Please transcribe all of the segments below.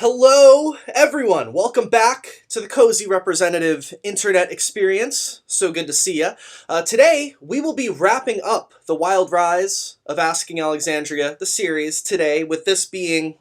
Hello, everyone. Welcome back to the Cozy Representative Internet Experience. So good to see ya. Today, we will be wrapping up the wild rise of Asking Alexandria, the series, today, with this being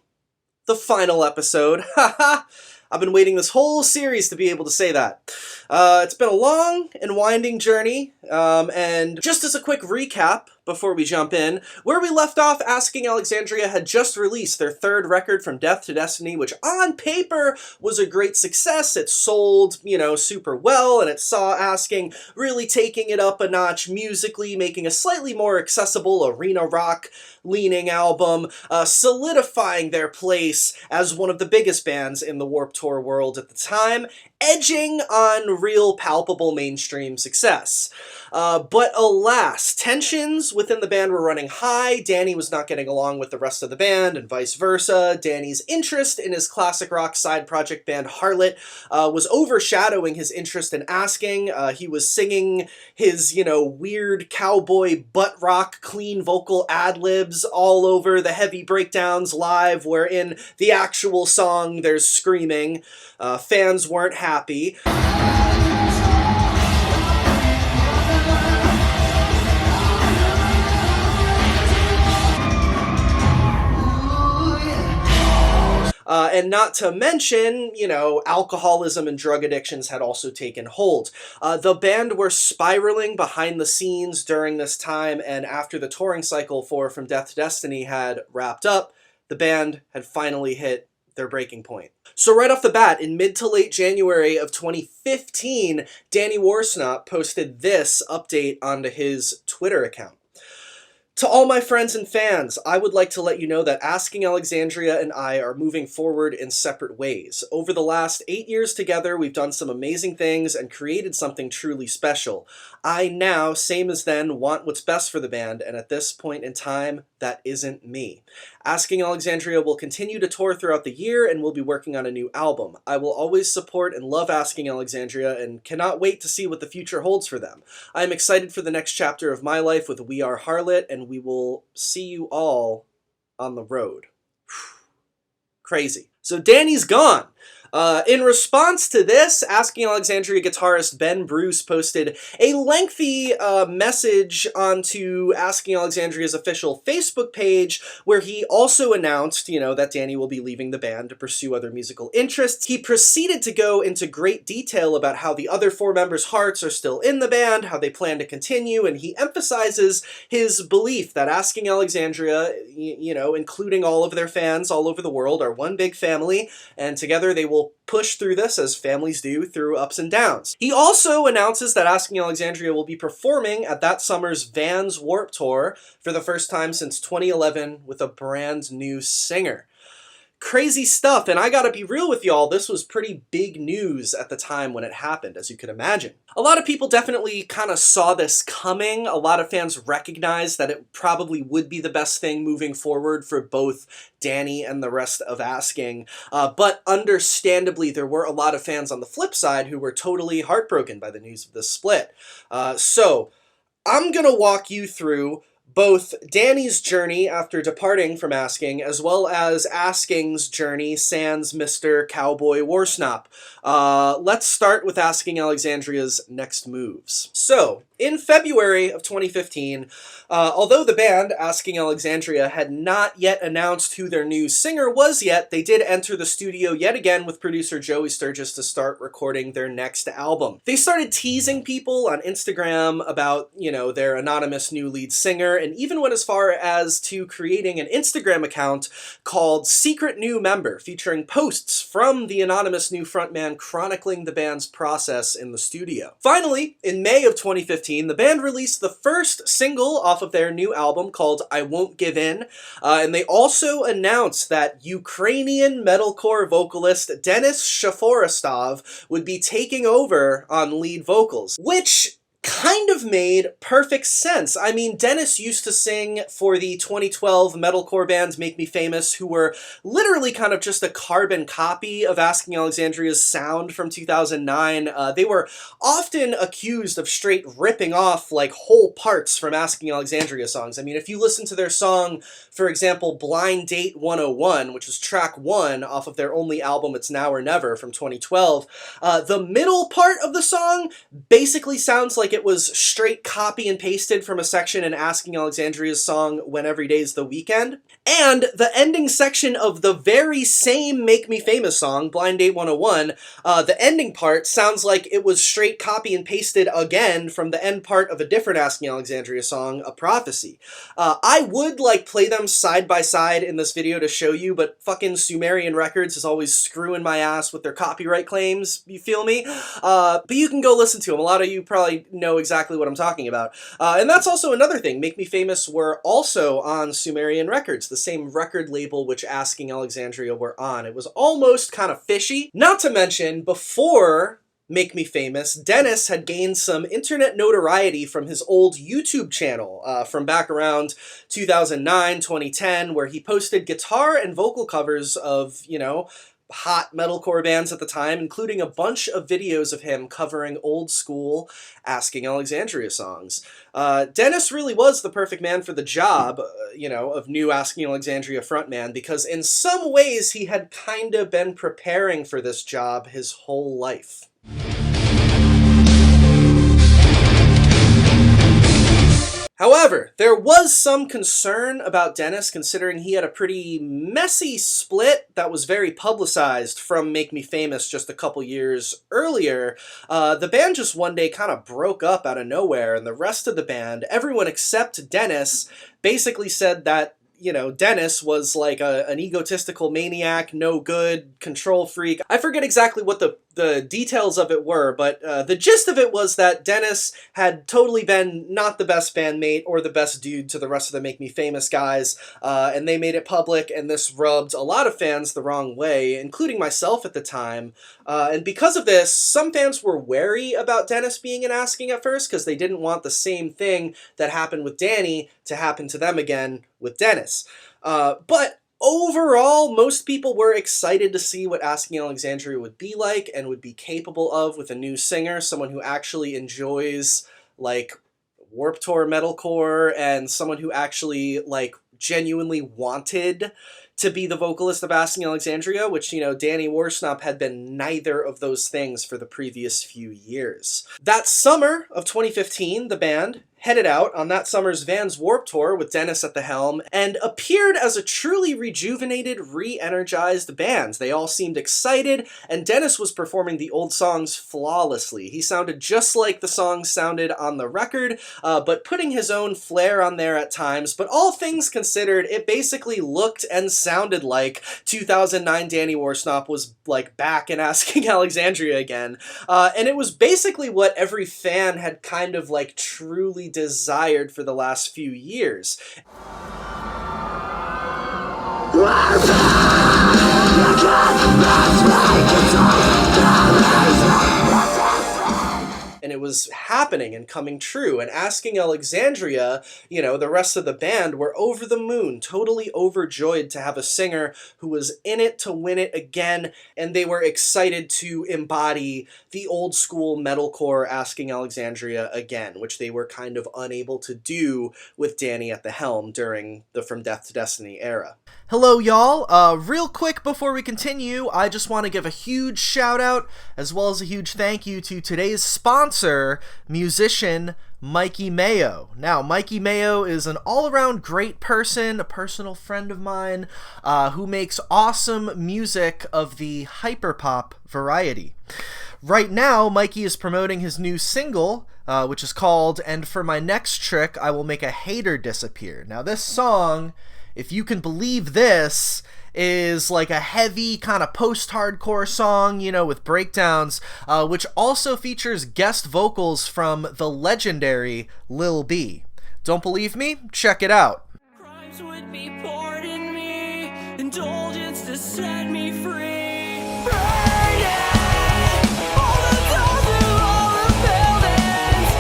the final episode. Haha! I've been waiting this whole series to be able to say that. It's been a long and winding journey, and just as a quick recap before we jump in, where we left off, Asking Alexandria had just released their third record, From Death to Destiny, which on paper was a great success. It sold, super well, and it saw Asking really taking it up a notch musically, making a slightly more accessible arena rock leaning album, solidifying their place as one of the biggest bands in the Warped Tour world at the time, edging on real palpable mainstream success. But alas, tensions within the band were running high. Danny was not getting along with the rest of the band, and vice versa. Danny's interest in his classic rock side project band Harlot was overshadowing his interest in Asking. He was singing his, weird cowboy butt rock clean vocal ad-libs all over the heavy breakdowns live, where in the actual song there's screaming. Fans weren't happy. And not to mention, alcoholism and drug addictions had also taken hold. The band were spiraling behind the scenes during this time, and after the touring cycle for From Death to Destiny had wrapped up, the band had finally hit their breaking point. So right off the bat, in mid to late January of 2015, Danny Worsnop posted this update onto his Twitter account. To all my friends and fans, I would like to let you know that Asking Alexandria and I are moving forward in separate ways. Over the last 8 years together, we've done some amazing things and created something truly special. I now, same as then, want what's best for the band, and at this point in time, that isn't me. Asking Alexandria will continue to tour throughout the year, and we'll be working on a new album. I will always support and love Asking Alexandria, and cannot wait to see what the future holds for them. I am excited for the next chapter of my life with We Are Harlot, and we will see you all on the road. Crazy. So Danny's gone. In response to this, Asking Alexandria guitarist Ben Bruce posted a lengthy message onto Asking Alexandria's official Facebook page, where he also announced, that Danny will be leaving the band to pursue other musical interests. He proceeded to go into great detail about how the other four members' hearts are still in the band, how they plan to continue, and he emphasizes his belief that Asking Alexandria, including all of their fans all over the world, are one big family, and together they will push through this as families do through ups and downs. He also announces that Asking Alexandria will be performing at that summer's Vans Warped Tour for the first time since 2011 with a brand new singer. Crazy stuff, and I gotta be real with y'all, this was pretty big news at the time when it happened, as you could imagine. A lot of people definitely kind of saw this coming. A lot of fans recognized that it probably would be the best thing moving forward for both Danny and the rest of Asking, but understandably there were a lot of fans on the flip side who were totally heartbroken by the news of this split. So I'm gonna walk you through both Danny's journey after departing from Asking, as well as Asking's journey sans Mr. Cowboy Worsnop. Let's start with Asking Alexandria's next moves. So, in February of 2015, although the band, Asking Alexandria, had not yet announced who their new singer was yet, they did enter the studio yet again with producer Joey Sturgis to start recording their next album. They started teasing people on Instagram about, their anonymous new lead singer, and even went as far as to creating an Instagram account called Secret New Member, featuring posts from the anonymous new frontman chronicling the band's process in the studio. Finally, in May of 2015, the band released the first single off of their new album called I Won't Give In, and they also announced that Ukrainian metalcore vocalist Denis would be taking over on lead vocals, which kind of made perfect sense. I mean, Denis used to sing for the 2012 metalcore band Make Me Famous, who were literally kind of just a carbon copy of Asking Alexandria's sound from 2009. They were often accused of straight ripping off like whole parts from Asking Alexandria songs. I mean, if you listen to their song, for example, Blind Date 101, which was track 1 off of their only album It's Now or Never from 2012, the middle part of the song basically sounds like it was straight copy and pasted from a section in Asking Alexandria's song When Every Day's the Weekend. And the ending section of the very same Make Me Famous song, Blind Date 101, the ending part sounds like it was straight copy and pasted again from the end part of a different Asking Alexandria song, A Prophecy. I would like play them side by side in this video to show you, but fucking Sumerian Records is always screwing my ass with their copyright claims, you feel me? But you can go listen to them. A lot of you probably know exactly what I'm talking about. And that's also another thing. Make Me Famous were also on Sumerian Records, the same record label which Asking Alexandria were on. It was almost kind of fishy. Not to mention, before Make Me Famous, Denis had gained some internet notoriety from his old YouTube channel from back around 2009, 2010, where he posted guitar and vocal covers of, you know, hot metalcore bands at the time, including a bunch of videos of him covering old school Asking Alexandria songs. Denis really was the perfect man for the job, you know, of new Asking Alexandria frontman, because in some ways he had kind of been preparing for this job his whole life. However, there was some concern about Denis, considering he had a pretty messy split that was very publicized from Make Me Famous just a couple years earlier. The band just one day kind of broke up out of nowhere, and the rest of the band, everyone except Denis, basically said that, you know, Denis was like an egotistical maniac, no good, control freak. I forget exactly what the details of it were, but the gist of it was that Denis had totally been not the best bandmate or the best dude to the rest of the Make Me Famous guys, and they made it public, and this rubbed a lot of fans the wrong way, including myself at the time. And because of this, some fans were wary about Denis being in Asking at first, because they didn't want the same thing that happened with Danny to happen to them again with Denis. But overall, most people were excited to see what Asking Alexandria would be like and would be capable of with a new singer, someone who actually enjoys, like, Warped Tour metalcore, and someone who actually, like, genuinely wanted to be the vocalist of Asking Alexandria, which, you know, Danny Worsnop had been neither of those things for the previous few years. That summer of 2015, the band headed out on that summer's Vans Warped Tour with Denis at the helm, and appeared as a truly rejuvenated, re-energized band. They all seemed excited, and Denis was performing the old songs flawlessly. He sounded just like the songs sounded on the record, but putting his own flair on there at times. But all things considered, it basically looked and sounded like 2009 Danny Worsnop was, like, back in Asking Alexandria again. And it was basically what every fan had kind of, like, truly desired for the last few years. And it was happening and coming true, and Asking Alexandria, you know, the rest of the band were over the moon, totally overjoyed to have a singer who was in it to win it again, and they were excited to embody the old school metalcore Asking Alexandria again, which they were kind of unable to do with Danny at the helm during the From Death to Destiny era. Hello, y'all. Real quick before we continue, I just want to give a huge shout out, as well as a huge thank you to today's sponsor, musician Mikey Mayo. Now, Mikey Mayo is an all-around great person, a personal friend of mine, who makes awesome music of the hyperpop variety. Right now, Mikey is promoting his new single, which is called "And For My Next Trick, I Will Make a Hater Disappear." Now, this song, if you can believe this, is like a heavy kind of post-hardcore song, you know, with breakdowns, which also features guest vocals from the legendary Lil B. Don't believe me? Check it out. Crimes would be poured in me, indulgence to set me free. Burning all the doors of all the buildings,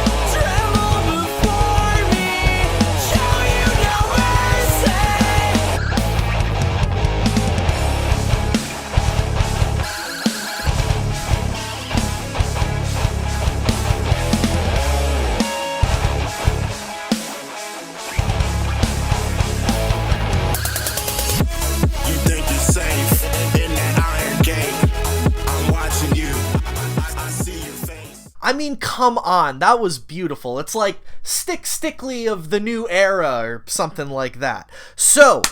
mean, come on, that was beautiful. It's like Stick Stickly of the new era or something like that. So,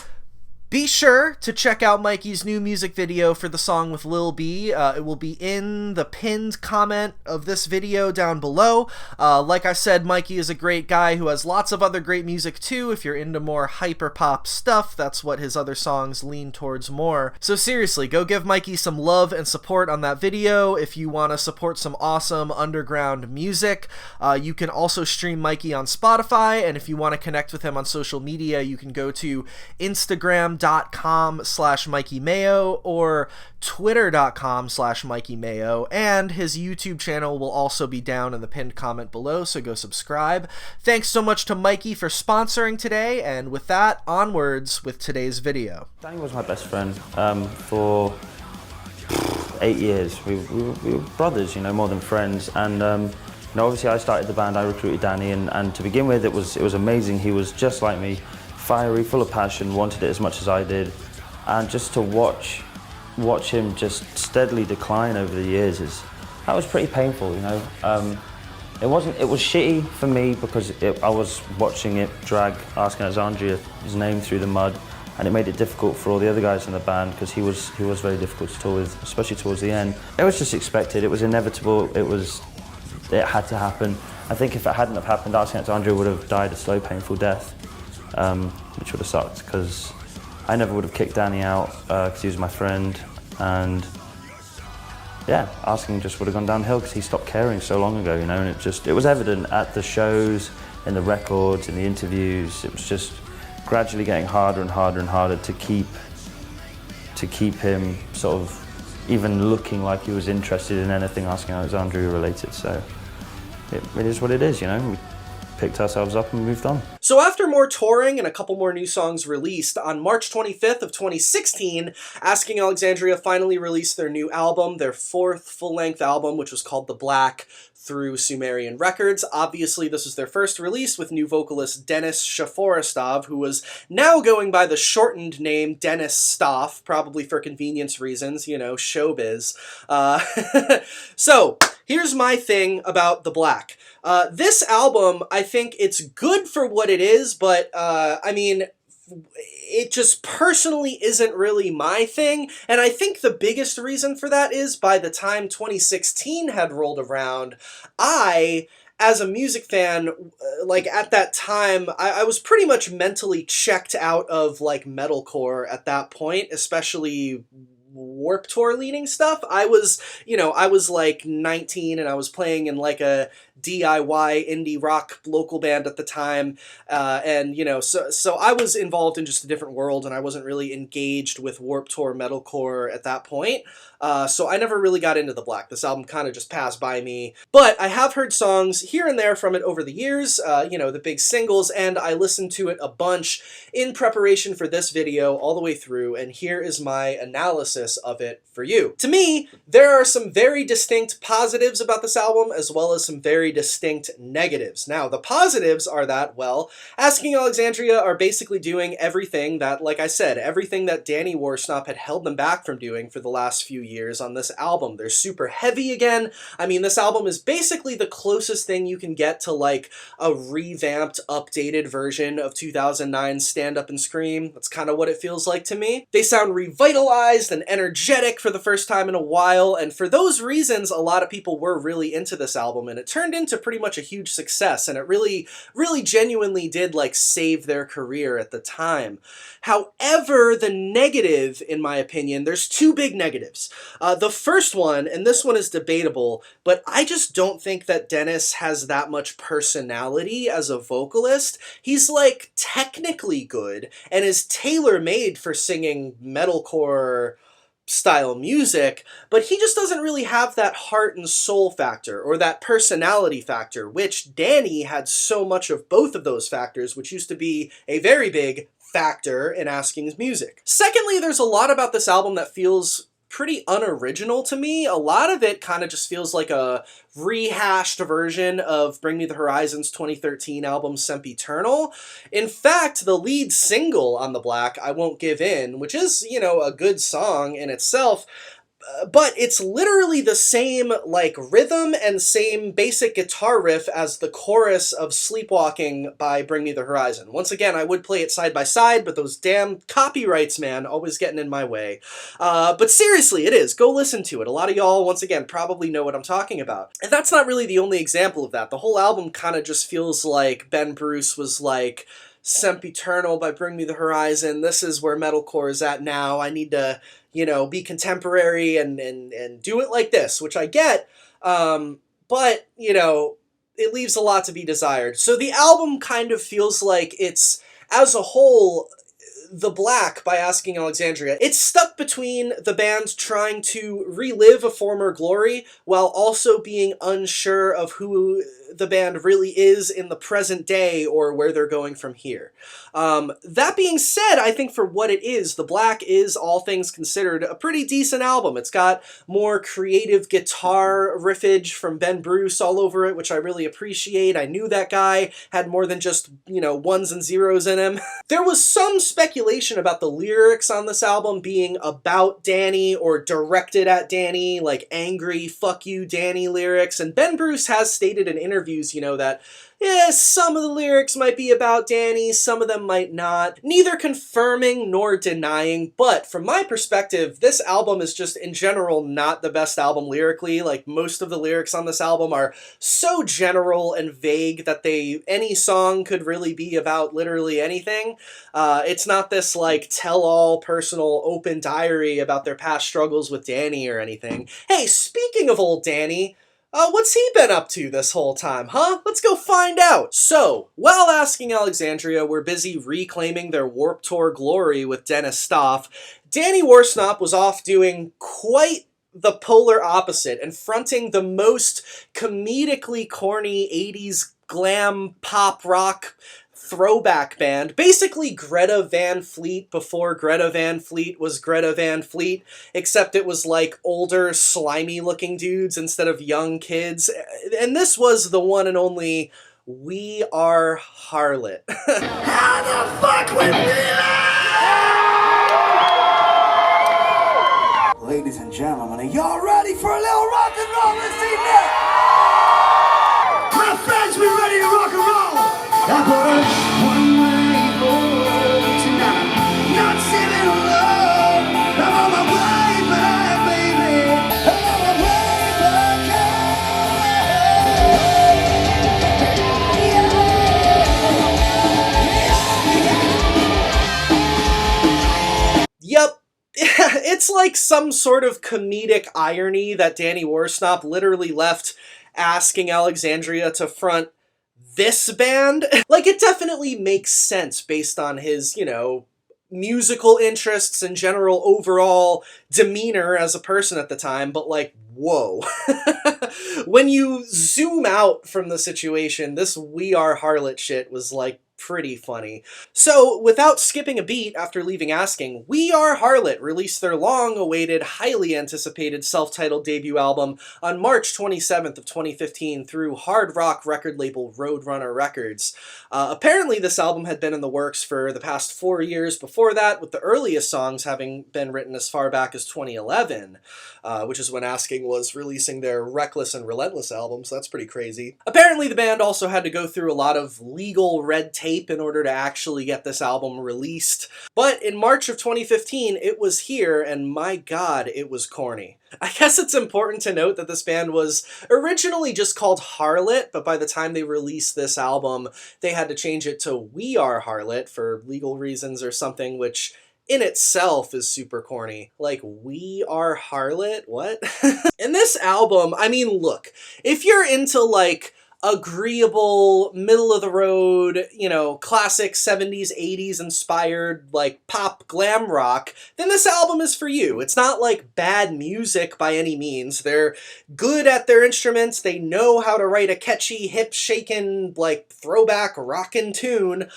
be sure to check out Mikey's new music video for the song with Lil B. It will be in the pinned comment of this video down below. Like I said, Mikey is a great guy who has lots of other great music too. If you're into more hyper-pop stuff, that's what his other songs lean towards more. So seriously, go give Mikey some love and support on that video if you want to support some awesome underground music. You can also stream Mikey on Spotify, and if you want to connect with him on social media, you can go to Instagram.com/Mikey Mayo or Twitter.com/Mikey Mayo, and his YouTube channel will also be down in the pinned comment below, so go subscribe. Thanks so much to Mikey for sponsoring today, and with that, onwards with today's video. Danny was my best friend for 8 years. We were brothers, you know, more than friends, and you know, obviously I started the band, I recruited Danny, and to begin with, it was amazing. He was just like me, fiery, full of passion, wanted it as much as I did, and just to watch him just steadily decline over the years that was pretty painful, you know. It was shitty for me because I was watching it drag Asking Alexandria's name through the mud, and it made it difficult for all the other guys in the band because he was very difficult to tour with, especially towards the end. It was just expected, it was inevitable, it had to happen. I think if it hadn't have happened, Asking Alexandria would have died a slow, painful death. Which would have sucked because I never would have kicked Danny out because he was my friend, and yeah, Asking just would have gone downhill because he stopped caring so long ago, you know. And it was evident at the shows, in the records, in the interviews. It was just gradually getting harder and harder and harder to keep him sort of even looking like he was interested in anything Asking Alexandria related. So it is what it is, you know. We picked ourselves up and moved on. So after more touring and a couple more new songs released, on March 25th of 2016, Asking Alexandria finally released their new album, their fourth full-length album, which was called The Black, through Sumerian Records. Obviously, this was their first release with new vocalist Denis Shaforostov, who was now going by the shortened name Denis Stoff, probably for convenience reasons, you know, showbiz. So, here's my thing about The Black. This album, I think it's good for what it is, but, I mean, it just personally isn't really my thing, and I think the biggest reason for that is by the time 2016 had rolled around, I, as a music fan, like, at that time, I was pretty much mentally checked out of, like, metalcore at that point, especially Warped Tour leading stuff. I was like 19 and I was playing in like a DIY indie rock local band at the time, and you know, so I was involved in just a different world, and I wasn't really engaged with Warped Tour metalcore at that point. So I never really got into The Black. This album kind of just passed by me, but I have heard songs here and there from it over the years, you know, the big singles, and I listened to it a bunch in preparation for this video all the way through, and here is my analysis of it for you. To me, there are some very distinct positives about this album, as well as some very distinct negatives. Now, the positives are that, well, Asking Alexandria are basically doing everything that, like I said, everything that Danny Worsnop had held them back from doing for the last few years on this album. They're super heavy again. I mean, this album is basically the closest thing you can get to, like, a revamped, updated version of 2009's Stand Up and Scream. That's kind of what it feels like to me. They sound revitalized and energetic for the first time in a while, and for those reasons, a lot of people were really into this album, and it turned into pretty much a huge success, and it really genuinely did, like, save their career at the time. However, the negative, in my opinion, there's two big negatives. The first one, and this one is debatable, but I just don't think that Denis has that much personality as a vocalist. He's, like, technically good, and is tailor-made for singing metalcore style music, but he just doesn't really have that heart and soul factor, or that personality factor, which Danny had so much of both of those factors, which used to be a very big factor in Asking's music. Secondly, there's a lot about this album that feels pretty unoriginal to me. A lot of it kind of just feels like a rehashed version of Bring Me the Horizon's 2013 album Sempiternal. In fact, the lead single on The Black, I Won't Give In, which is, you know, a good song in itself, but it's literally the same, like, rhythm and same basic guitar riff as the chorus of Sleepwalking by Bring Me the Horizon. Once again, I would play it side by side, but those damn copyrights, man, always getting in my way. But seriously, it is. Go listen to it. A lot of y'all, once again, probably know what I'm talking about. And that's not really the only example of that. The whole album kind of just feels like Ben Bruce was like, Sempiternal by Bring Me the Horizon. This is where metalcore is at now. I need to, be contemporary and do it like this, which I get. But, it leaves a lot to be desired. So the album kind of feels like it's, as a whole, The Black by Asking Alexandria. It's stuck between the band trying to relive a former glory while also being unsure of who the band really is in the present day or where they're going from here. That being said, I think for what it is, The Black is, all things considered, a pretty decent album. It's got more creative guitar riffage from Ben Bruce all over it, which I really appreciate. I knew that guy had more than just, ones and zeros in him. There was some speculation about the lyrics on this album being about Danny or directed at Danny, like angry, fuck you, Danny lyrics. And Ben Bruce has stated in interviews, that some of the lyrics might be about Danny, some of them might not. Neither confirming nor denying, but from my perspective, this album is just in general not the best album lyrically. Like, most of the lyrics on this album are so general and vague that any song could really be about literally anything. It's not this like tell-all personal open diary about their past struggles with Danny or anything. Hey, speaking of old Danny, what's he been up to this whole time, huh? Let's go find out. So, while Asking Alexandria were busy reclaiming their Warped Tour glory with Dennis Stoff, Danny Worsnop was off doing quite the polar opposite and fronting the most comedically corny 80s glam pop rock throwback band, basically Greta Van Fleet before Greta Van Fleet was Greta Van Fleet, except it was like older, slimy looking dudes instead of young kids. And this was the one and only We Are Harlot. How the fuck we feeling? Ladies and gentlemen, are y'all ready for a little rock and roll this evening? My friends, we ready to rock and roll. I put one way forward tonight, not sitting alone. I'm on my way back, baby. I'm on my way back. Yup. It's like some sort of comedic irony that Danny Worsnop literally left Asking Alexandria to front this band. Like, it definitely makes sense based on his, musical interests and general overall demeanor as a person at the time, but like, whoa. When you zoom out from the situation, this We Are Harlot shit was like pretty funny. So, without skipping a beat after leaving Asking, We Are Harlot released their long-awaited, highly anticipated self-titled debut album on March 27th of 2015 through hard rock record label Roadrunner Records. Apparently, this album had been in the works for the past 4 years before that, with the earliest songs having been written as far back as 2011, which is when Asking was releasing their Reckless and Relentless albums. So that's pretty crazy. Apparently, the band also had to go through a lot of legal red tape in order to actually get this album released. But in March of 2015, it was here, and my god, it was corny. I guess it's important to note that this band was originally just called Harlot, but by the time they released this album, they had to change it to We Are Harlot for legal reasons or something, which in itself is super corny. Like, We Are Harlot? What? In this album, I mean, look, if you're into, like, agreeable, middle-of-the-road, classic 70s, 80s inspired, like, pop glam rock, then this album is for you. It's not, like, bad music by any means. They're good at their instruments. They know how to write a catchy, hip-shaking, like, throwback rockin' tune.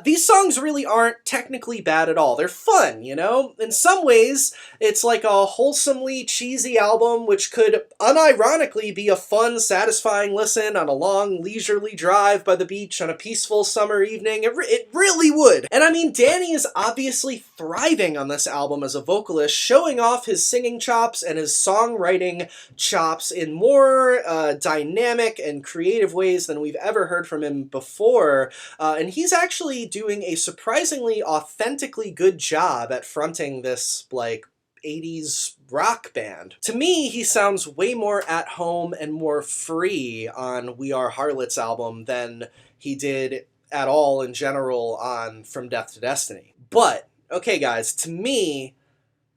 These songs really aren't technically bad at all. They're fun, In some ways, it's like a wholesomely cheesy album, which could unironically be a fun, satisfying listen on a long, leisurely drive by the beach on a peaceful summer evening. It really would. And I mean, Danny is obviously thriving on this album as a vocalist, showing off his singing chops and his songwriting chops in more dynamic and creative ways than we've ever heard from him before. And he's actually doing a surprisingly authentically good job at fronting this, like, 80s rock band. To me, he sounds way more at home and more free on We Are Harlot's album than he did at all in general on From Death to Destiny. But, okay guys, to me,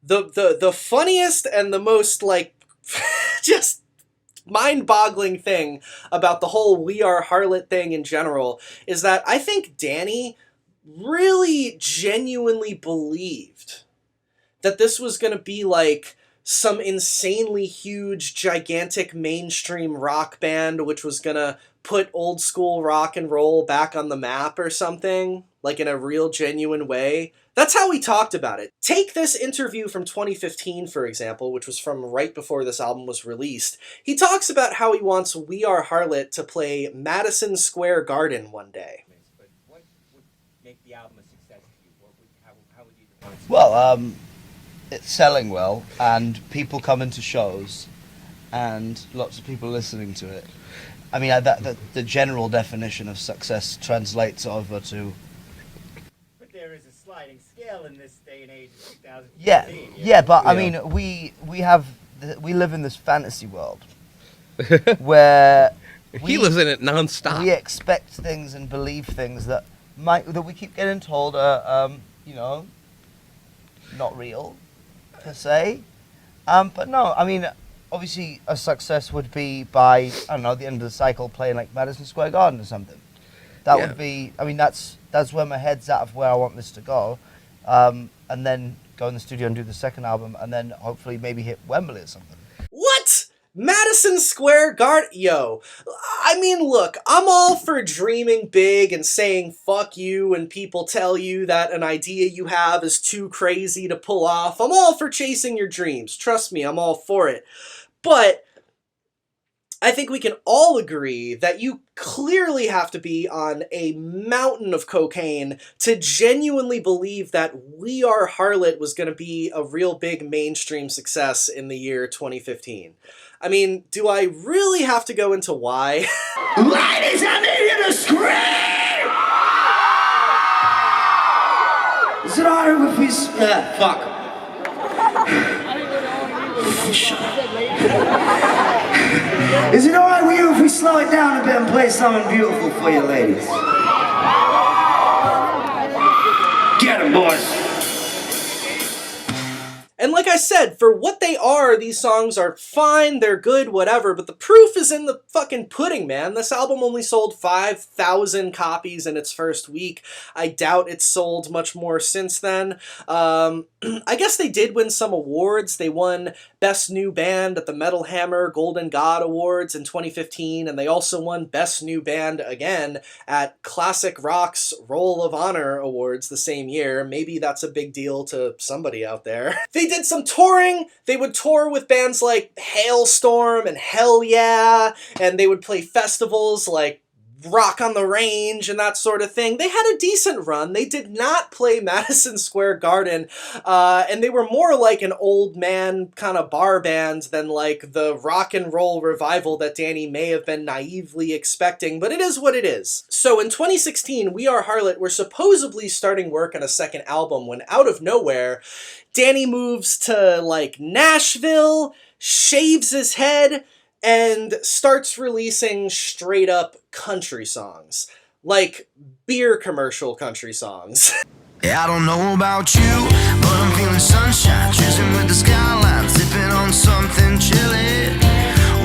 the funniest and the most, like, just mind-boggling thing about the whole We Are Harlot thing in general is that I think Danny really genuinely believed that this was going to be like some insanely huge, gigantic mainstream rock band which was going to put old school rock and roll back on the map or something, like in a real genuine way. That's how he talked about it. Take this interview from 2015, for example, which was from right before this album was released. He talks about how he wants We Are Harlot to play Madison Square Garden one day. But what would make the album a success to you? How would you define it? Well, it's selling well, and people coming to shows, and lots of people listening to it. I mean, the general definition of success translates over to... But there is a sliding scale in this day and age of 2015. Yeah, but I mean, we live in this fantasy world where He lives in it nonstop. we expect things and believe things that we keep getting told are, not real, per se. But no, I mean, obviously a success would be by, I don't know, the end of the cycle playing like Madison Square Garden or something. That would be, I mean, that's where my head's at of where I want this to go. And then go in the studio and do the second album, and then hopefully maybe hit Wembley or something. What? Madison Square Garden? Yo, I mean, look, I'm all for dreaming big and saying fuck you when people tell you that an idea you have is too crazy to pull off. I'm all for chasing your dreams. Trust me, I'm all for it. But I think we can all agree that you clearly have to be on a mountain of cocaine to genuinely believe that We Are Harlot was going to be a real big mainstream success in the year 2015. I mean, do I really have to go into why? Ladies, I need you to scream! Is it alright if we... fuck. Shut up. Is it alright with you if we slow it down a bit and play something beautiful for you ladies? Get 'em, boys. And like I said, for what they are, these songs are fine, they're good, whatever, but the proof is in the fucking pudding, man. This album only sold 5,000 copies in its first week. I doubt it's sold much more since then. I guess they did win some awards. They won Best New Band at the Metal Hammer Golden God Awards in 2015, and they also won Best New Band again at Classic Rock's Roll of Honor Awards the same year. Maybe that's a big deal to somebody out there. They did some touring. They would tour with bands like Hailstorm and Hell Yeah, and they would play festivals like Rock on the Range and that sort of thing. They had a decent run. They did not play Madison Square Garden, and they were more like an old man kind of bar band than like the rock and roll revival that Danny may have been naively expecting, but it is what it is. So in 2016, We Are Harlot were supposedly starting work on a second album when out of nowhere, Danny moves to like Nashville, shaves his head, and starts releasing straight up country songs. Like beer commercial country songs. Yeah, I don't know about you, but I'm feeling sunshine, cruising with the skyline, sipping on something chilly,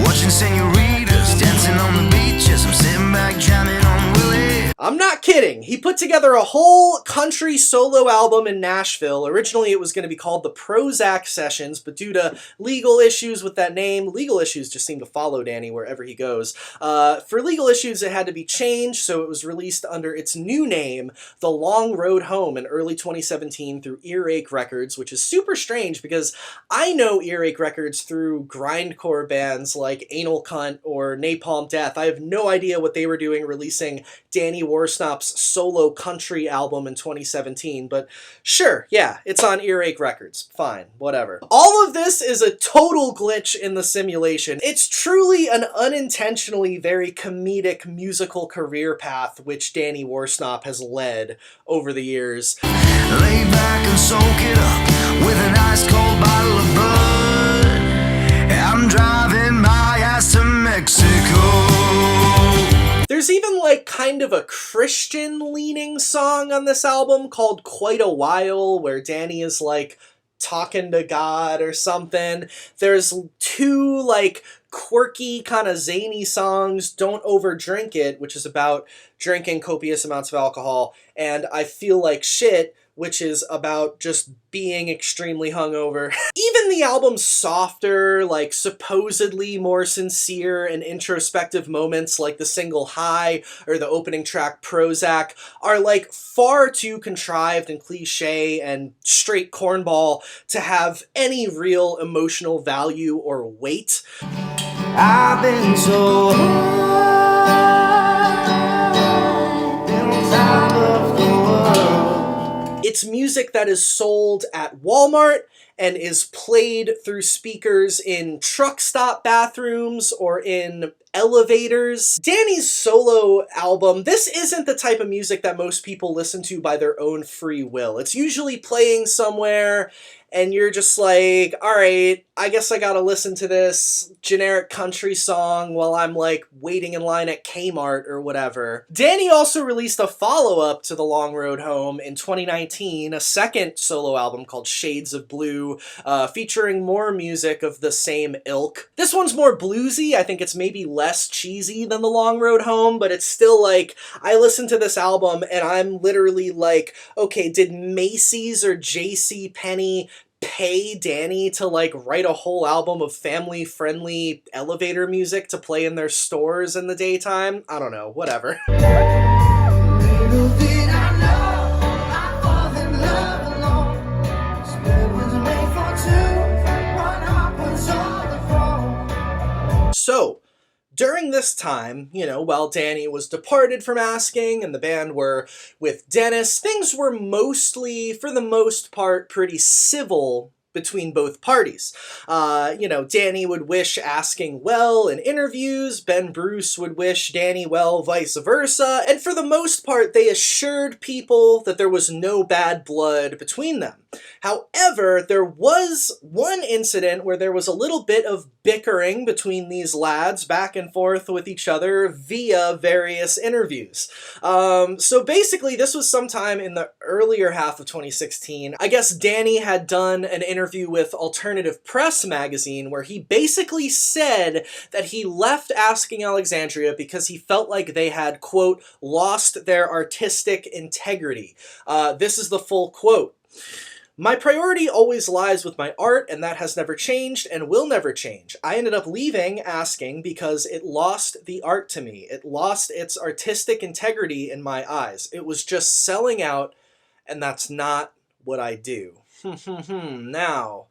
watching senoritas dancing on the beaches. I'm sitting back jamming on Willie. I'm not kidding. thing. He put together a whole country solo album in Nashville. Originally, it was going to be called the Prozac Sessions, but due to legal issues with that name, legal issues just seem to follow Danny wherever he goes. For legal issues, it had to be changed, so it was released under its new name, The Long Road Home, in early 2017 through Earache Records, which is super strange because I know Earache Records through grindcore bands like Anal Cunt or Napalm Death. I have no idea what they were doing releasing Danny Worsnop's solo country album in 2017, but sure, yeah, it's on Earache Records. Fine, whatever. All of this is a total glitch in the simulation. It's truly an unintentionally very comedic musical career path which Danny Worsnop has led over the years. Lay back and soak it up with an ice cold bottle of Bud. I'm driving my ass to Mexico. There's even like kind of a Christian-leaning song on this album called Quite a While, where Danny is like talking to God or something. There's two like quirky kind of zany songs, Don't Overdrink It, which is about drinking copious amounts of alcohol, and I Feel Like Shit, which is about just being extremely hungover. Even the album's softer, like supposedly more sincere and introspective moments like the single High or the opening track Prozac are like far too contrived and cliche and straight cornball to have any real emotional value or weight. I've been so high on top of the world. It's music that is sold at Walmart and is played through speakers in truck stop bathrooms or in elevators. Danny's solo album, this isn't the type of music that most people listen to by their own free will. It's usually playing somewhere and you're just like, all right, I guess I gotta listen to this generic country song while I'm like waiting in line at Kmart or whatever. Danny also released a follow-up to The Long Road Home in 2019, a second solo album called Shades of Blue, featuring more music of the same ilk. This one's more bluesy. I think it's maybe less cheesy than The Long Road Home, but it's still like, I listen to this album and I'm literally like, okay, did Macy's or JCPenney pay Danny to like write a whole album of family-friendly elevator music to play in their stores in the daytime? I don't know, whatever. Little did I know I fall in love alone. This bed was made for two, one heart was on the phone. So, during this time, you know, while Danny was departed from Asking and the band were with Denis, things were mostly, for the most part, pretty civil between both parties. You know, Danny would wish Asking well in interviews, Ben Bruce would wish Danny well vice versa, and for the most part they assured people that there was no bad blood between them. However, there was one incident where there was a little bit of bickering between these lads back and forth with each other via various interviews. So basically this was sometime in the earlier half of 2016. I guess Danny had done an interview with Alternative Press magazine where he basically said that he left Asking Alexandria because he felt like they had, quote, lost their artistic integrity. This is the full quote. My priority always lies with my art, and that has never changed and will never change. I ended up leaving Asking because it lost the art to me. It lost its artistic integrity in my eyes. It was just selling out, and that's not what I do. Now,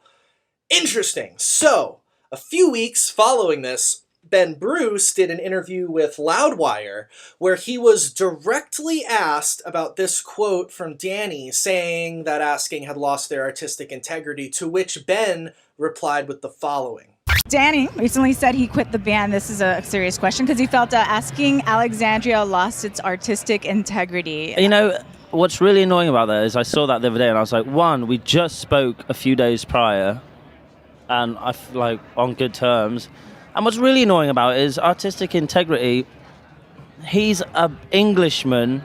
interesting. So, a few weeks following this, Ben Bruce did an interview with Loudwire where he was directly asked about this quote from Danny saying that Asking had lost their artistic integrity, to which Ben replied with the following. Danny recently said he quit the band. This is a serious question because he felt Asking Alexandria lost its artistic integrity. You know, what's really annoying about that is I saw that the other day and I was like, one, we just spoke a few days prior and I feel like on good terms. And what's really annoying about it is artistic integrity. He's an Englishman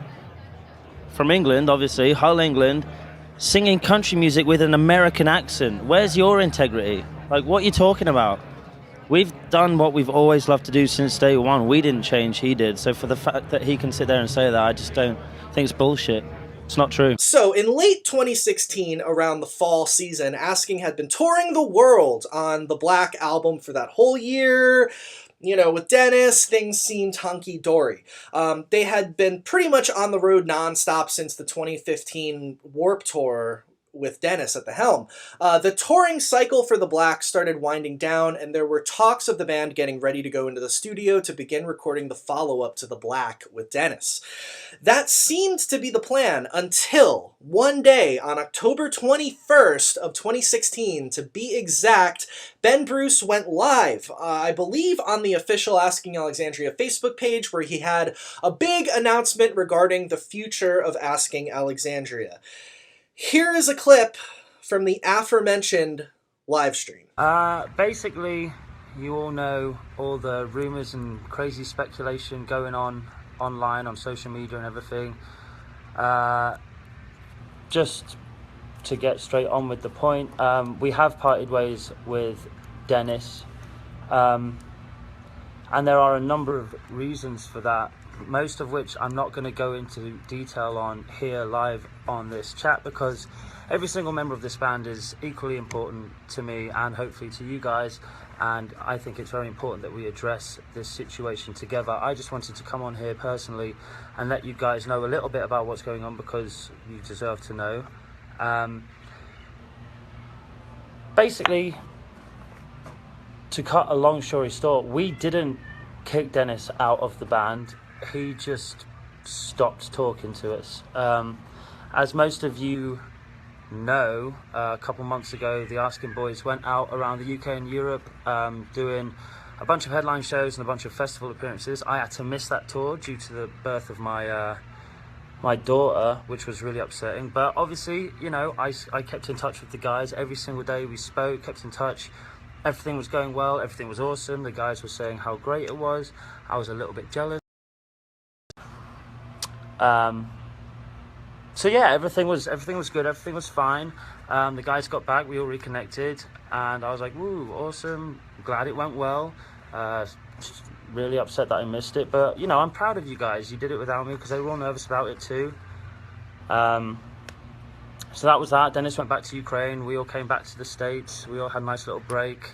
from England, obviously, Hull, England, singing country music with an American accent. Where's your integrity? Like, what are you talking about? we've done what we've always loved to do since day one. We didn't change, he did. So for the fact that he can sit there and say that, I just don't think it's bullshit. It's not true. So, in late 2016, around the fall season, Asking had been touring the world on the Black album for that whole year. You know, with Dennis, things seemed hunky-dory. They had been pretty much on the road nonstop since the 2015 Warped Tour with Dennis at the helm. The touring cycle for the Black started winding down, and there were talks of the band getting ready to go into the studio to begin recording the follow-up to the Black with Dennis. That seemed to be the plan until one day on October 21st of 2016, to be exact, Ben Bruce went live, I believe on the official Asking Alexandria Facebook page, where he had a big announcement regarding the future of Asking Alexandria. Here is a clip from the aforementioned live stream. Basically, you all know all the rumors and crazy speculation going on online, on social media and everything. Just to get straight on with the point, we have parted ways with Dennis. And there are a number of reasons for that, most of which I'm not going to go into detail on here live on this chat, because every single member of this band is equally important to me and hopefully to you guys, and I think it's very important that we address this situation together. I just wanted to come on here personally and let you guys know a little bit about what's going on, because you deserve to know. Basically, to cut a long story short, we didn't kick Dennis out of the band. He just stopped talking to us. As most of you know, a couple months ago, the Asking Boys went out around the UK and Europe doing a bunch of headline shows and a bunch of festival appearances. I had to miss that tour due to the birth of my my daughter, which was really upsetting. But obviously, you know, I kept in touch with the guys every single day. We spoke, kept in touch. Everything was going well. Everything was awesome. The guys were saying how great it was. I was a little bit jealous. So yeah, everything was good. Everything was fine. The guys got back. We all reconnected, and I was like, "Woo, awesome! Glad it went well." Just really upset that I missed it, but you know, I'm proud of you guys. You did it without me, because they were all nervous about it too. So that was that. Dennis went back to Ukraine. We all came back to the States. We all had a nice little break.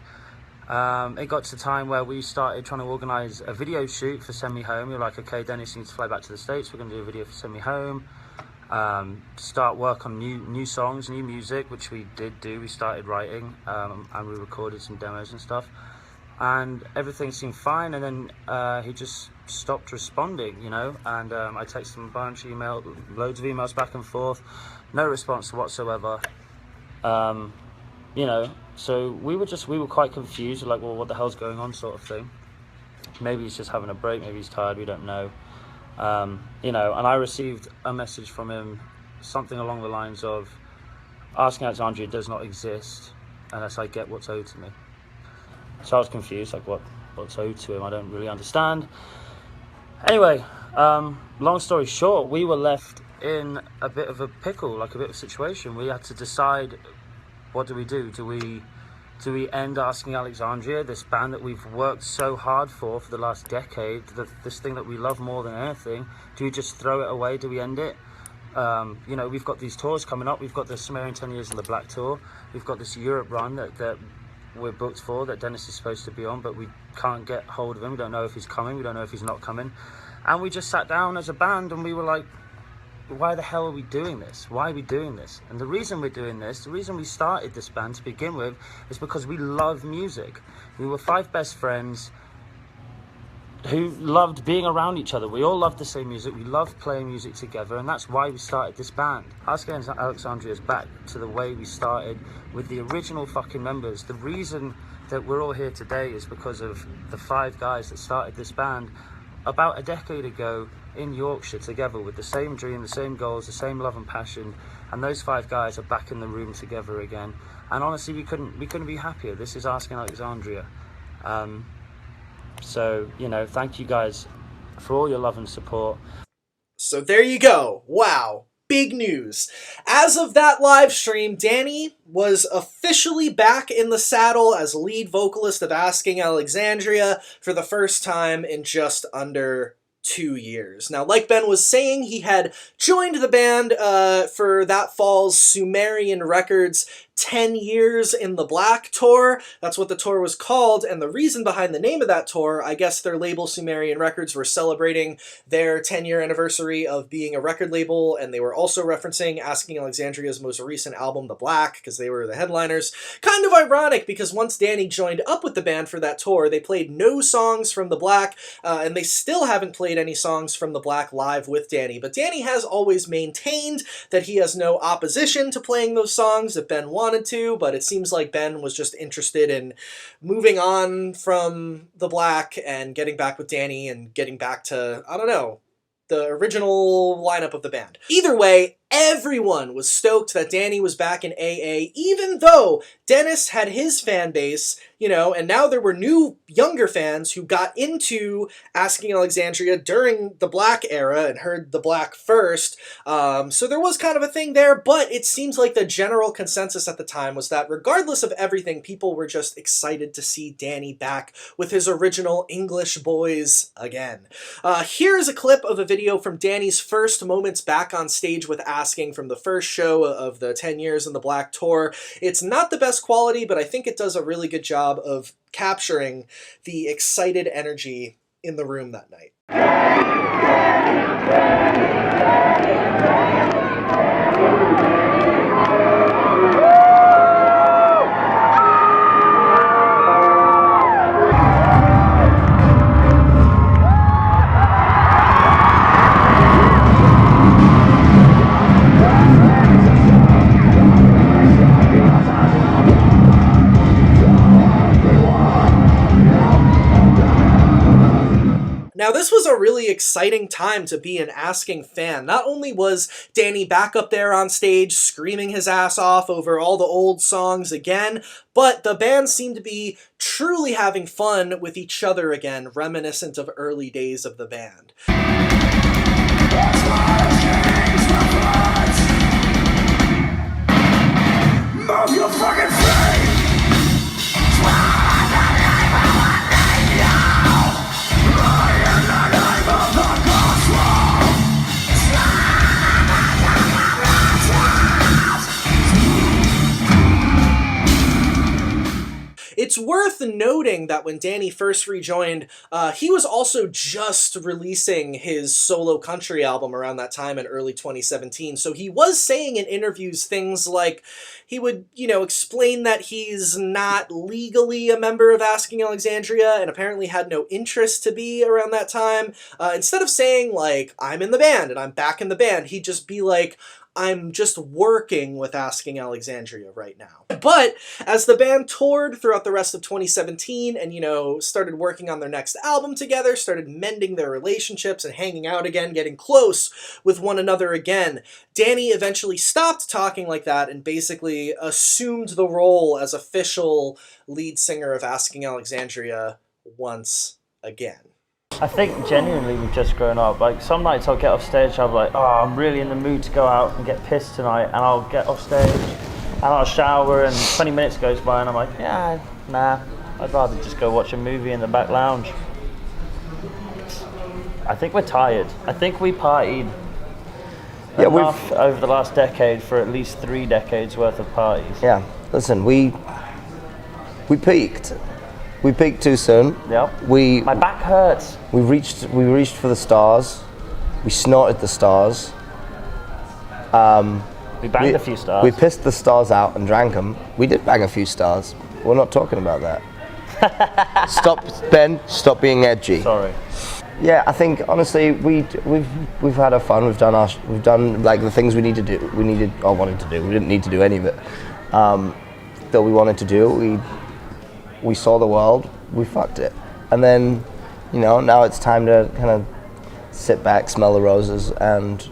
It got to the time where we started trying to organise a video shoot for Send Me Home. We were like, okay, Dennis needs to fly back to the States. We're going to do a video for Send Me Home. Start work on new songs, new music, which we did do. We started writing, and we recorded some demos and stuff. And everything seemed fine, and then he just stopped responding, you know. And I texted him a bunch, loads of emails back and forth, no response whatsoever. You know, so we were quite confused, like, well, what the hell's going on, sort of thing. Maybe he's just having a break, maybe he's tired, we don't know. You know, and I received a message from him, something along the lines of, Asking Alexandria does not exist unless I get what's owed to me. So I was confused, like, what's owed to him? I don't really understand. Anyway, long story short, we were left in a bit of a pickle, like a bit of a situation. We had to decide, what do we do? Do we end Asking Alexandria, this band that we've worked so hard for the last decade, this thing that we love more than anything? Do we just throw it away? Do we end it? You know, we've got these tours coming up. We've got the Sumerian 10 Years in the Black Tour. We've got this Europe run that we're booked for, that Dennis is supposed to be on, but we can't get hold of him. We don't know if he's coming. We don't know if he's not coming. And we just sat down as a band and we were like, why the hell are we doing this? Why are we doing this? And the reason we're doing this, the reason we started this band to begin with, is because we love music. We were 5 best friends who loved being around each other. We all loved the same music. We loved playing music together, and that's why we started this band. Asking Alexandria is back to the way we started, with the original fucking members. The reason that we're all here today is because of the 5 guys that started this band about a decade ago in Yorkshire, together with the same dream, the same goals, the same love and passion, and those 5 guys are back in the room together again. And honestly, we couldn't be happier. This is Asking Alexandria. So, you know, thank you guys for all your love and support. So there you go. Wow. big news. As of that live stream, Danny was officially back in the saddle as lead vocalist of Asking Alexandria for the first time in just under 2 years. Now, like Ben was saying, he had joined the band for that fall's Sumerian Records 10 Years in the Black tour. That's what the tour was called, and the reason behind the name of that tour, I guess their label Sumerian Records were celebrating their 10-year anniversary of being a record label, and they were also referencing Asking Alexandria's most recent album, The Black, because they were the headliners. Kind of ironic, because once Danny joined up with the band for that tour, they played no songs from The Black, and they still haven't played any songs from The Black live with Danny, but Danny has always maintained that he has no opposition to playing those songs if Ben wanted to, but it seems like Ben was just interested in moving on from The Black and getting back with Danny and getting back to, I don't know, the original lineup of the band. Either way, everyone was stoked that Danny was back in AA, even though Denis had his fan base, you know, and now there were new, younger fans who got into Asking Alexandria during the Black era and heard the Black first. So there was kind of a thing there, but it seems like the general consensus at the time was that regardless of everything, people were just excited to see Danny back with his original English boys again. Here's a clip of a video from Danny's first moments back on stage with Asking from the first show of the 10 Years in the Black tour. It's not the best quality, but I think it does a really good job of capturing the excited energy in the room that night. Now, this was a really exciting time to be an Asking fan. Not only was Danny back up there on stage screaming his ass off over all the old songs again, but the band seemed to be truly having fun with each other again, reminiscent of early days of the band. Move your fucking feet! It's worth noting that when Danny first rejoined, he was also just releasing his solo country album around that time in early 2017. So he was saying in interviews things like he would, you know, explain that he's not legally a member of Asking Alexandria and apparently had no interest to be around that time. Instead of saying, like, I'm in the band and I'm back in the band, he'd just be like, I'm just working with Asking Alexandria right now. But as the band toured throughout the rest of 2017 and, you know, started working on their next album together, started mending their relationships and hanging out again, getting close with one another again, Danny eventually stopped talking like that and basically assumed the role as official lead singer of Asking Alexandria once again. I think genuinely we've just grown up. Like some nights I'll get off stage, I'll be like, oh, I'm really in the mood to go out and get pissed tonight, and I'll get off stage and I'll shower and 20 minutes goes by and I'm like, yeah, nah, I'd rather just go watch a movie in the back lounge. I think we're tired. I think we partied enough over the last decade for at least 3 decades worth of parties. Yeah, listen, we peaked. We peaked too soon. Yep. My back hurts. We reached for the stars. We snorted the stars. We banged a few stars. We pissed the stars out and drank them. We did bang a few stars. We're not talking about that. Stop, Ben. Stop being edgy. Sorry. Yeah, I think honestly we've had our fun. We've done like the things we need to do. Wanted to do. We didn't need to do any of it. That we wanted to do. We saw the world, we fucked it. And then, you know, now it's time to kind of sit back, smell the roses, and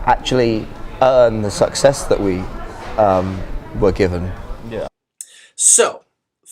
actually earn the success that we were given. Yeah. So,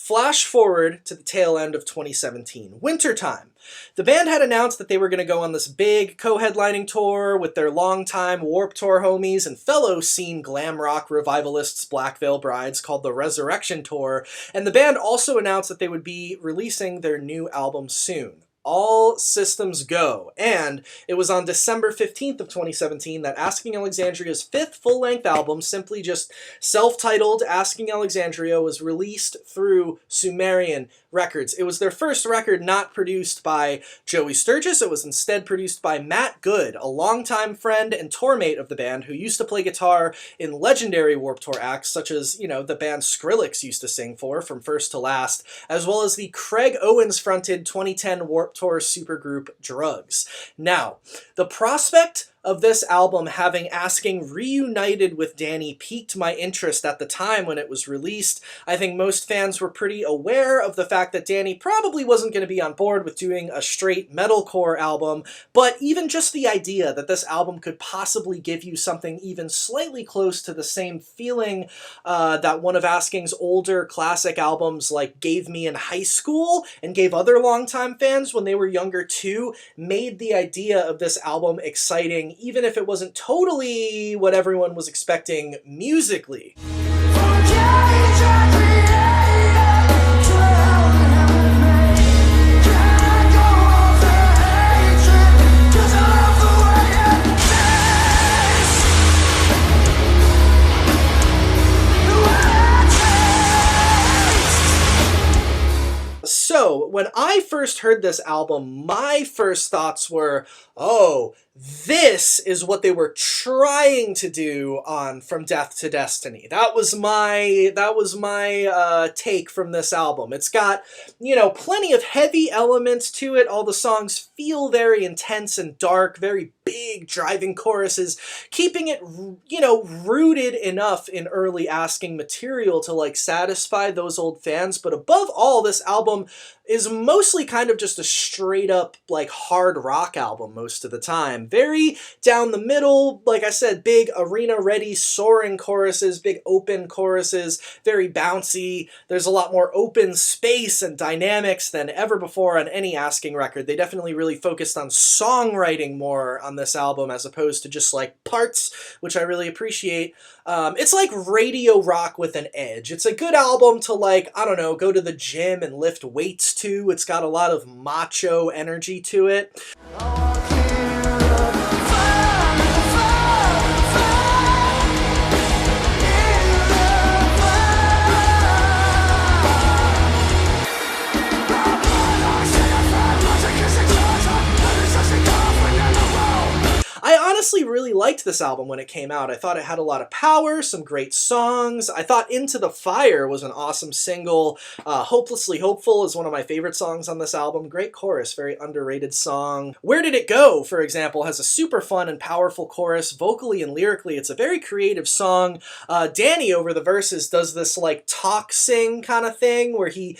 Flash forward to the tail end of 2017, wintertime. The band had announced that they were going to go on this big co-headlining tour with their longtime Warped Tour homies and fellow scene glam rock revivalists Black Veil Brides called the Resurrection Tour, and the band also announced that they would be releasing their new album soon. All systems go, and it was on December 15th of 2017 that Asking Alexandria's fifth full-length album, simply just self-titled Asking Alexandria, was released through Sumerian Records. It was their first record not produced by Joey Sturgis. It was instead produced by Matt Good, a longtime friend and tour mate of the band who used to play guitar in legendary Warped Tour acts such as, the band Skrillex used to sing for from first to last, as well as the Craig Owens-fronted 2010 Warped Tour supergroup Drugs. Now, the prospect of this album having Asking reunited with Danny piqued my interest at the time when it was released. I think most fans were pretty aware of the fact that Danny probably wasn't going to be on board with doing a straight metalcore album, but even just the idea that this album could possibly give you something even slightly close to the same feeling that one of Asking's older classic albums like gave me in high school and gave other longtime fans when they were younger too, made the idea of this album exciting, even if it wasn't totally what everyone was expecting musically. So, when I first heard this album, my first thoughts were, oh, this is what they were trying to do on From Death to Destiny. That was my take from this album. It's got, plenty of heavy elements to it. All the songs feel very intense and dark, very big driving choruses, keeping it, rooted enough in early Asking material to satisfy those old fans. But above all, this album is mostly kind of just a straight up hard rock album most of the time. Very down the middle, like I said, big arena ready soaring choruses, big open choruses, very bouncy. There's a lot more open space and dynamics than ever before on any Asking record. They definitely really focused on songwriting more on this album as opposed to just parts, which I really appreciate. It's like radio rock with an edge. It's a good album to go to the gym and lift weights to. It's got a lot of macho energy to it. I honestly really liked this album when it came out. I thought it had a lot of power, some great songs. I thought Into the Fire was an awesome single. Hopelessly Hopeful is one of my favorite songs on this album. Great chorus, very underrated song. Where Did It Go, for example, has a super fun and powerful chorus. Vocally and lyrically, it's a very creative song. Danny, over the verses, does this talk sing kind of thing where he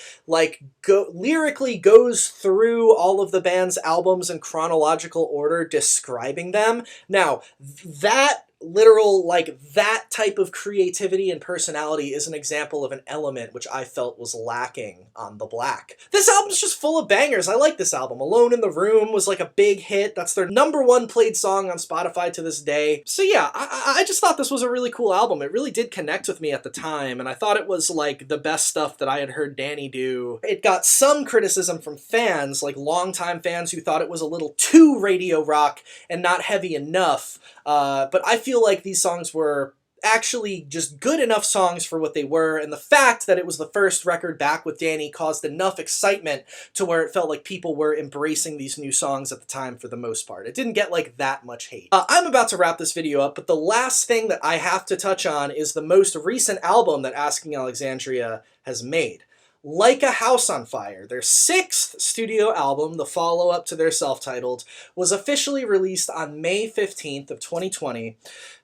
lyrically goes through all of the band's albums in chronological order, describing them. Now, that literal, that type of creativity and personality is an example of an element which I felt was lacking on The Black. This album's just full of bangers. I like this album. Alone in the Room was a big hit. That's their #1 played song on Spotify to this day. So yeah, I just thought this was a really cool album. It really did connect with me at the time, and I thought it was the best stuff that I had heard Danny do. It got some criticism from fans, longtime fans who thought it was a little too radio rock and not heavy enough. But I feel like these songs were actually just good enough songs for what they were, and the fact that it was the first record back with Danny caused enough excitement to where it felt like people were embracing these new songs at the time for the most part. It didn't get that much hate. I'm about to wrap this video up, but the last thing that I have to touch on is the most recent album that Asking Alexandria has made. Like a House on Fire, their 6th studio album, the follow-up to their self-titled, was officially released on May 15th of 2020.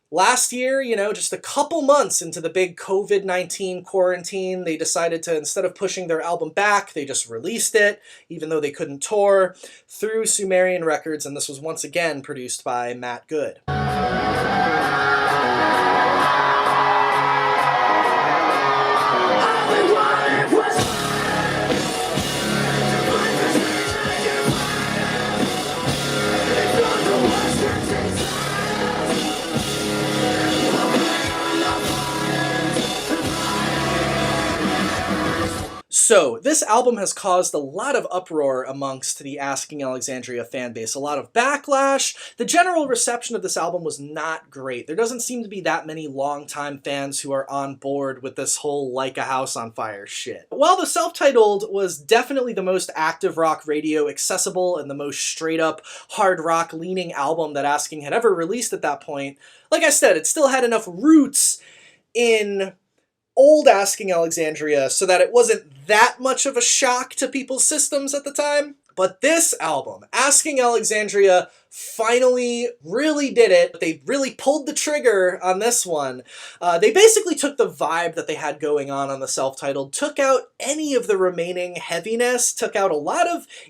Last year, just a couple months into the big COVID-19 quarantine, they decided to, instead of pushing their album back, they just released it, even though they couldn't tour, through Sumerian Records, and this was once again produced by Matt Good. All we wanted was this album has caused a lot of uproar amongst the Asking Alexandria fan base, a lot of backlash. The general reception of this album was not great. There doesn't seem to be that many longtime fans who are on board with this whole Like a House on Fire shit. While the self-titled was definitely the most active rock radio accessible and the most straight up hard rock leaning album that Asking had ever released at that point, like I said, it still had enough roots in old Asking Alexandria so that it wasn't that much of a shock to people's systems at the time. But this album, Asking Alexandria, finally really did it. They really pulled the trigger on this one. They basically took the vibe that they had going on the self-titled, took out any of the remaining heaviness, took out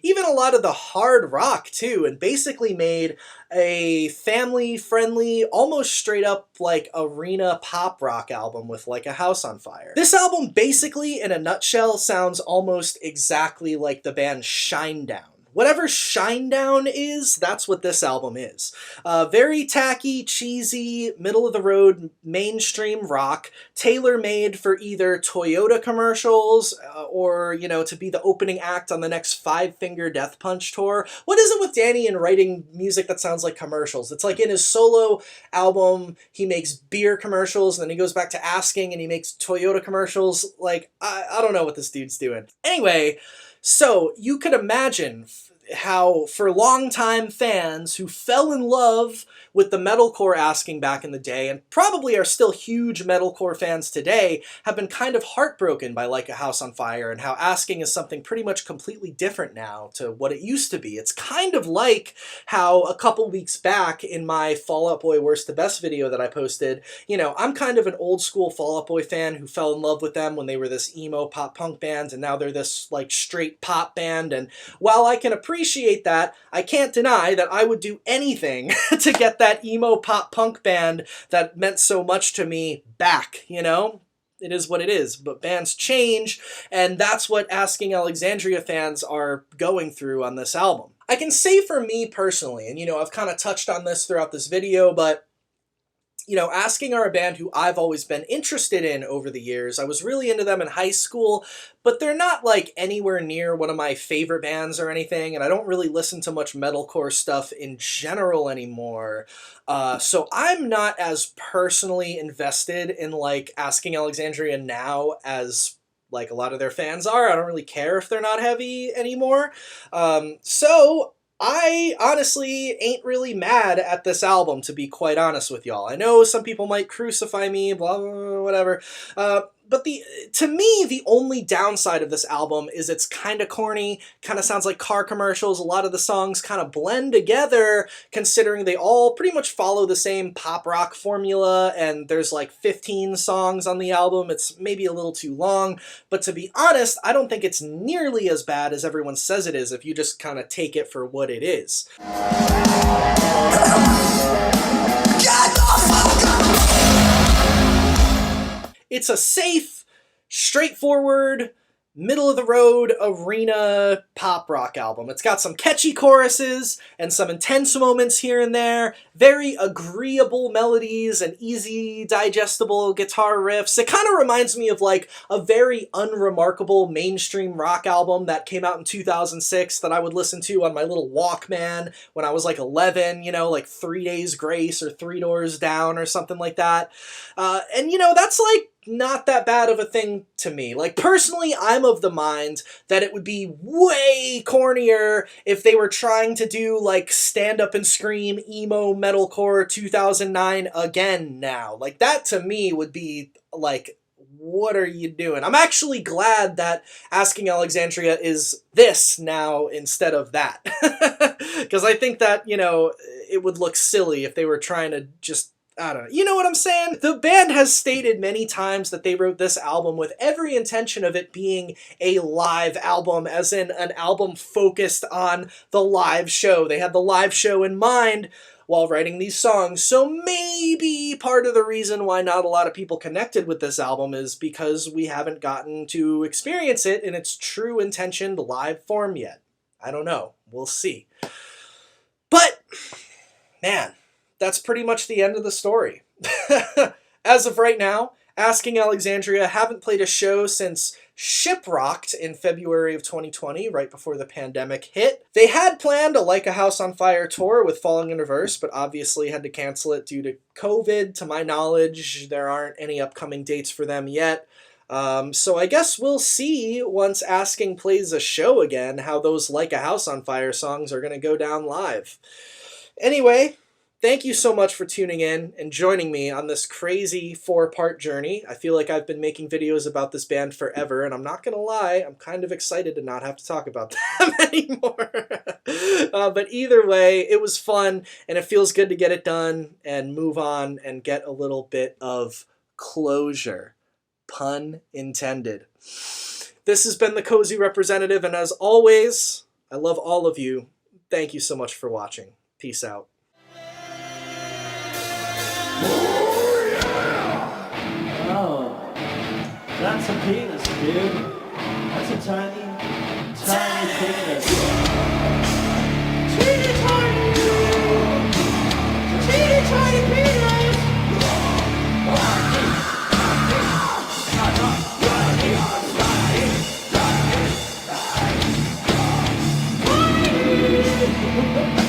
even a lot of the hard rock too, and basically made a family-friendly, almost straight-up like arena pop rock album with Like a House on Fire. This album basically, in a nutshell, sounds almost exactly like the band Shinedown. Whatever Shinedown is, that's what this album is. Very tacky, cheesy, middle-of-the-road, mainstream rock, tailor-made for either Toyota commercials or, you know, to be the opening act on the next Five Finger Death Punch tour. What is it with Danny and writing music that sounds like commercials? It's like in his solo album, he makes beer commercials, and then he goes back to Asking and he makes Toyota commercials. Like, I don't know what this dude's doing. Anyway, so you could imagine how for longtime fans who fell in love with the metalcore Asking back in the day, and probably are still huge metalcore fans today, have been kind of heartbroken by Like a House on Fire and how Asking is something pretty much completely different now to what it used to be. It's kind of like how a couple weeks back in my Fall Out Boy Worst to Best video that I posted, you know, I'm kind of an old school Fall Out Boy fan who fell in love with them when they were this emo pop punk band, and now they're this like straight pop band. And while I can appreciate that, I can't deny that I would do anything to get that emo pop punk band that meant so much to me back, you know? It is what it is, but bands change, and that's what Asking Alexandria fans are going through on this album. I can say for me personally, and you know, I've kind of touched on this throughout this video, but you know, Asking are a band who I've always been interested in over the years. I was really into them in high school, but they're not like anywhere near one of my favorite bands or anything, and I don't really listen to much metalcore stuff in general anymore. So I'm not as personally invested in like Asking Alexandria now as like a lot of their fans are. I don't really care if they're not heavy anymore. So I honestly ain't really mad at this album, to be quite honest with y'all. I know some people might crucify me, blah, blah, blah, whatever. But to me, the only downside of this album is it's kind of corny, kind of sounds like car commercials. A lot of the songs kind of blend together, considering they all pretty much follow the same pop rock formula, and there's like 15 songs on the album. It's maybe a little too long, but to be honest, I don't think it's nearly as bad as everyone says it is if you just kind of take it for what it is. It's a safe, straightforward, middle-of-the-road arena pop rock album. It's got some catchy choruses and some intense moments here and there, very agreeable melodies and easy, digestible guitar riffs. It kind of reminds me of like a very unremarkable mainstream rock album that came out in 2006 that I would listen to on my little Walkman when I was like 11, you know, like 3 Days Grace or Three Doors Down or something like that. And you know, that's like not that bad of a thing to me. Like, personally, I'm of the mind that it would be way cornier if they were trying to do, like, Stand Up and Scream emo metalcore 2009 again now. Like, that to me would be, like, what are you doing? I'm actually glad that Asking Alexandria is this now instead of that. Because I think that, you know, it would look silly if they were trying to just, I don't know. You know what I'm saying? The band has stated many times that they wrote this album with every intention of it being a live album, as in an album focused on the live show. They had the live show in mind while writing these songs. So maybe part of the reason why not a lot of people connected with this album is because we haven't gotten to experience it in its true intentioned live form yet. I don't know. We'll see. But, man, that's pretty much the end of the story. As of right now, Asking Alexandria haven't played a show since Shiprocked in February of 2020, right before the pandemic hit. They had planned a Like a House on Fire tour with Falling in Reverse, but obviously had to cancel it due to COVID. To my knowledge, there aren't any upcoming dates for them yet. So I guess we'll see once Asking plays a show again how those Like a House on Fire songs are going to go down live. Anyway, thank you so much for tuning in and joining me on this crazy 4-part journey. I feel like I've been making videos about this band forever, and I'm not going to lie, I'm kind of excited to not have to talk about them anymore. But either way, it was fun, and it feels good to get it done and move on and get a little bit of closure. Pun intended. This has been the Cozy Representative, and as always, I love all of you. Thank you so much for watching. Peace out. Oh, that's a penis, dude. That's a tiny, tiny penis. Teeny tiny, teeny tiny penis. Ha ha ha!